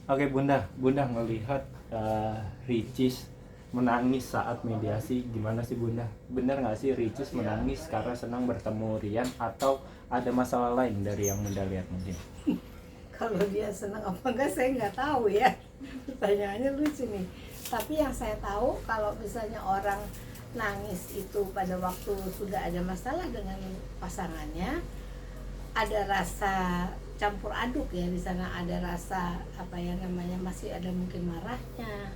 Oke Bunda, Bunda ngelihat Ricis menangis saat mediasi, gimana sih Bunda? Bener nggak sih Ricis menangis karena senang bertemu Rian atau ada masalah lain dari yang Bunda lihat mungkin? Kalau dia senang apa enggak saya nggak tahu ya. Pertanyaannya lucu nih. Tapi yang saya tahu kalau misalnya orang nangis itu pada waktu sudah ada masalah dengan pasangannya, ada rasa campur aduk ya di sana, ada rasa apa ya namanya, masih ada mungkin marahnya,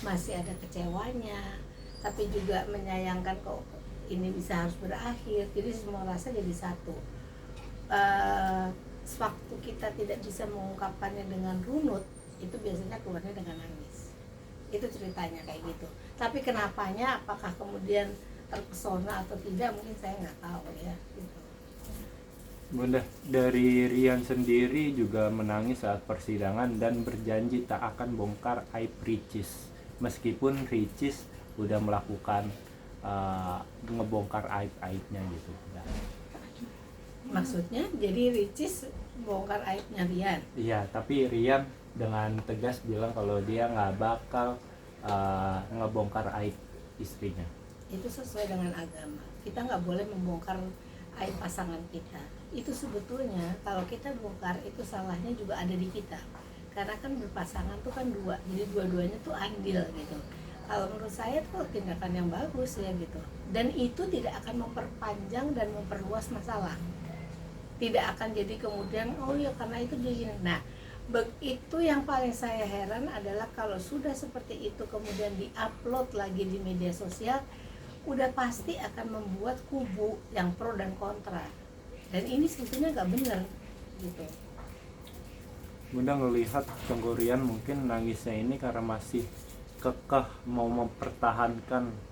masih ada kecewanya, tapi juga menyayangkan kok ini bisa harus berakhir. Jadi semua rasa jadi satu. uh, Sewaktu kita tidak bisa mengungkapkannya dengan runut, itu biasanya keluarnya dengan nangis. Itu ceritanya kayak gitu. Tapi kenapanya, apakah kemudian terpesona atau tidak, mungkin saya nggak tahu ya. Gitu. Bunda, dari Rian sendiri juga menangis saat persidangan dan berjanji tak akan bongkar aib Ricis. Meskipun Ricis udah melakukan ngebongkar aib-aibnya gitu. Nah, Maksudnya, jadi Ricis bongkar aibnya Rian. iya, tapi Rian dengan tegas bilang kalau dia nggak bakal ngebongkar aib istrinya. Itu sesuai dengan agama. Kita nggak boleh membongkar aib pasangan kita. Itu sebetulnya kalau kita bongkar, itu salahnya juga ada di kita. Karena kan berpasangan tuh kan dua, jadi dua-duanya tuh andil gitu. Kalau menurut saya tuh tindakan yang bagus ya gitu. Dan itu tidak akan memperpanjang dan memperluas masalah. Tidak akan jadi kemudian oh ya karena itu jadi. Nah, itu yang paling saya heran adalah kalau sudah seperti itu kemudian diupload lagi di media sosial, udah pasti akan membuat kubu yang pro dan kontra. Dan ini sebetulnya nggak benar gitu. Bunda ngelihat Tengku Rian mungkin nangisnya ini karena masih kekeh mau mempertahankan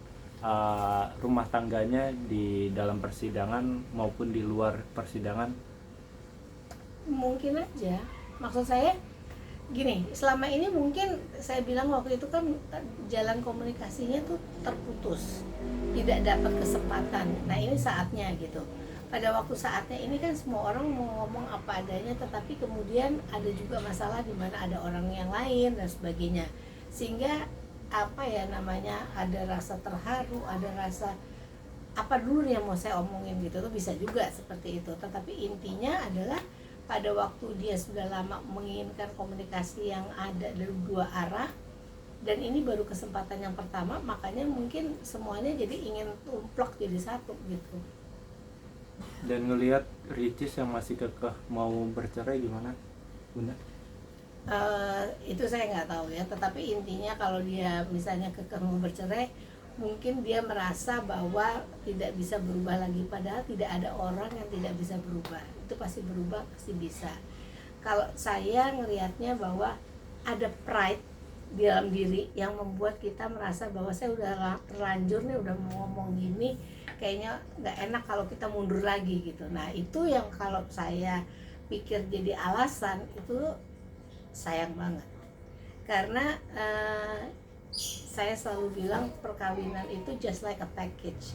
rumah tangganya di dalam persidangan maupun di luar persidangan. Mungkin aja, maksud saya gini, selama ini mungkin saya bilang waktu itu kan jalan komunikasinya tuh terputus, tidak dapat kesempatan. Nah ini saatnya gitu. Pada waktu saatnya ini kan semua orang mau ngomong apa adanya, tetapi kemudian ada juga masalah di mana ada orang yang lain dan sebagainya, sehingga apa ya namanya, ada rasa terharu, ada rasa apa dulu yang mau saya omongin gitu tuh, bisa juga seperti itu. Tetapi intinya adalah pada waktu dia sudah lama menginginkan komunikasi yang ada dari dua arah, dan ini baru kesempatan yang pertama, makanya mungkin semuanya jadi ingin tumplok jadi satu gitu. Dan ngelihat Ricis yang masih kekeh mau bercerai gimana Bunda? Itu saya nggak tahu ya, tetapi intinya kalau dia misalnya kekeh mau bercerai, mungkin dia merasa bahwa tidak bisa berubah lagi, padahal tidak ada orang yang tidak bisa berubah. Itu pasti berubah, pasti bisa. Kalau saya ngelihatnya bahwa ada pride di dalam diri yang membuat kita merasa bahwa saya udah terlanjur nih, udah mau ngomong gini, kayaknya nggak enak kalau kita mundur lagi gitu. Nah itu yang kalau saya pikir jadi alasan, itu sayang banget. Karena saya selalu bilang perkawinan itu just like a package,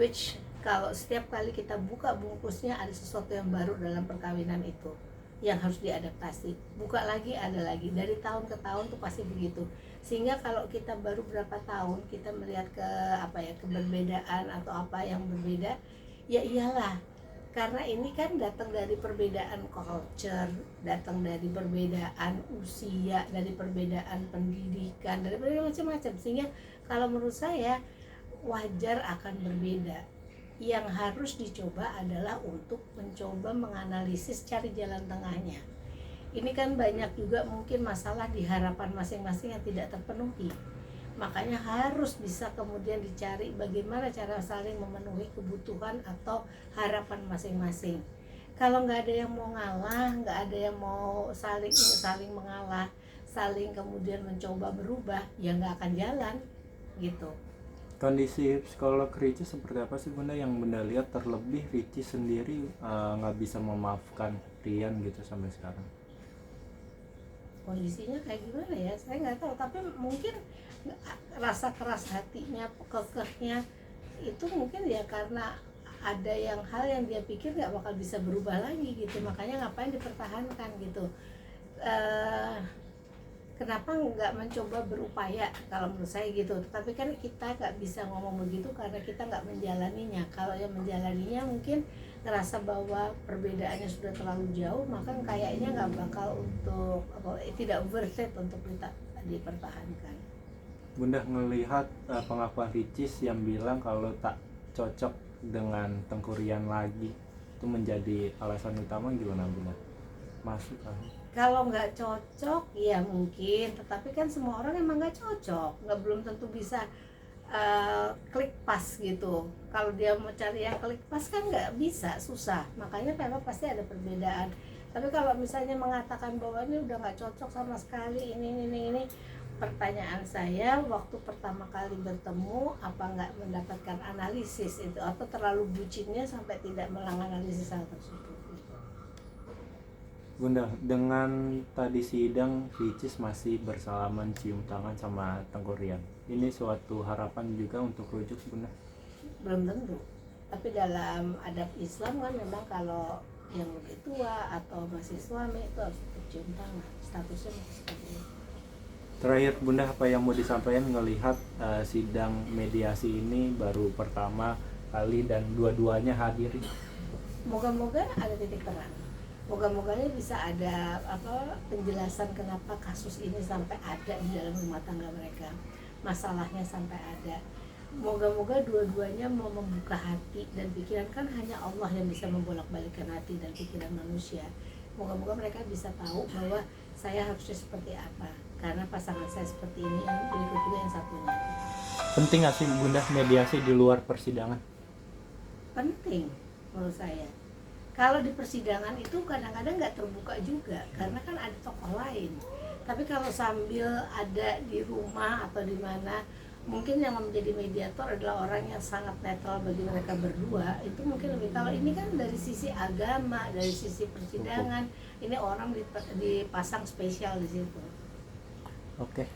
which kalau setiap kali kita buka bungkusnya ada sesuatu yang baru dalam perkawinan itu yang harus diadaptasi. Buka lagi, ada lagi, dari tahun ke tahun tuh pasti begitu. Sehingga kalau kita baru berapa tahun kita melihat ke apa ya, keberbedaan atau apa yang berbeda, ya iyalah, karena ini kan datang dari perbedaan culture, datang dari perbedaan usia, dari perbedaan pendidikan, dari perbedaan macam-macam. Sehingga kalau menurut saya wajar akan berbeda. Yang harus dicoba adalah untuk mencoba menganalisis, cari jalan tengahnya. Ini kan banyak juga mungkin masalah di harapan masing-masing yang tidak terpenuhi. Makanya harus bisa kemudian dicari bagaimana cara saling memenuhi kebutuhan atau harapan masing-masing. Kalau nggak ada yang mau ngalah, nggak ada yang mau saling mengalah, saling kemudian mencoba berubah, ya nggak akan jalan gitu. Kondisi psikolog Ricis seperti apa sih Bunda yang Bunda lihat, terlebih Ricis sendiri nggak bisa memaafkan Rian gitu sampai sekarang? Kondisinya kayak gimana ya, saya nggak tahu, tapi mungkin rasa keras hatinya, kekehnya itu mungkin ya karena ada hal yang dia pikir nggak bakal bisa berubah lagi gitu, makanya ngapain dipertahankan gitu. kenapa nggak mencoba berupaya, kalau menurut saya gitu. Tapi kan kita nggak bisa ngomong begitu karena kita nggak menjalaninya. Kalau yang menjalaninya mungkin ngerasa bahwa perbedaannya sudah terlalu jauh, maka kayaknya nggak bakal untuk tidak worth it untuk kita dipertahankan. Bunda ngelihat pengakuan Ricis yang bilang kalau tak cocok dengan Tengku Ryan lagi itu menjadi alasan utama, gimana Bunda? Masuk kan? Kalau nggak cocok ya mungkin, tetapi kan semua orang emang nggak cocok, nggak belum tentu bisa klik pas gitu. Kalau dia mau cari yang klik pas kan nggak bisa, susah. Makanya memang pasti ada perbedaan. Tapi kalau misalnya mengatakan bahwa ini udah nggak cocok sama sekali, ini, pertanyaan saya waktu pertama kali bertemu, apa nggak mendapatkan analisis itu, atau terlalu bucinnya sampai tidak menganalisis hal tersebut. Bunda, dengan tadi sidang Ricis masih bersalaman cium tangan sama Tengku Ryan, ini suatu harapan juga untuk rujuk Bunda? Belum tentu, tapi dalam adab Islam kan memang kalau yang lebih tua atau masih suami itu harus cium tangan, statusnya masih seperti itu. Terakhir Bunda, apa yang mau disampaikan ngelihat sidang mediasi ini baru pertama kali dan dua-duanya hadir? Moga-moga ada titik terang, moga-moganya bisa ada penjelasan kenapa kasus ini sampai ada di dalam rumah tangga mereka, masalahnya sampai ada. Moga-moga dua-duanya mau membuka hati dan pikiran, kan hanya Allah yang bisa membolak-balikkan hati dan pikiran manusia. Moga-moga mereka bisa tahu bahwa saya harusnya seperti apa, karena pasangan saya seperti ini, yang berikut juga yang satunya. Penting nggak sih Bunda mediasi di luar persidangan? Penting menurut saya. Kalau di persidangan itu kadang-kadang nggak terbuka juga karena kan ada tokoh lain. Tapi kalau sambil ada di rumah atau di mana, mungkin yang menjadi mediator adalah orang yang sangat netral bagi mereka berdua. Itu mungkin lebih, kalau ini kan dari sisi agama, dari sisi persidangan, ini orang dipasang spesial di situ. Oke,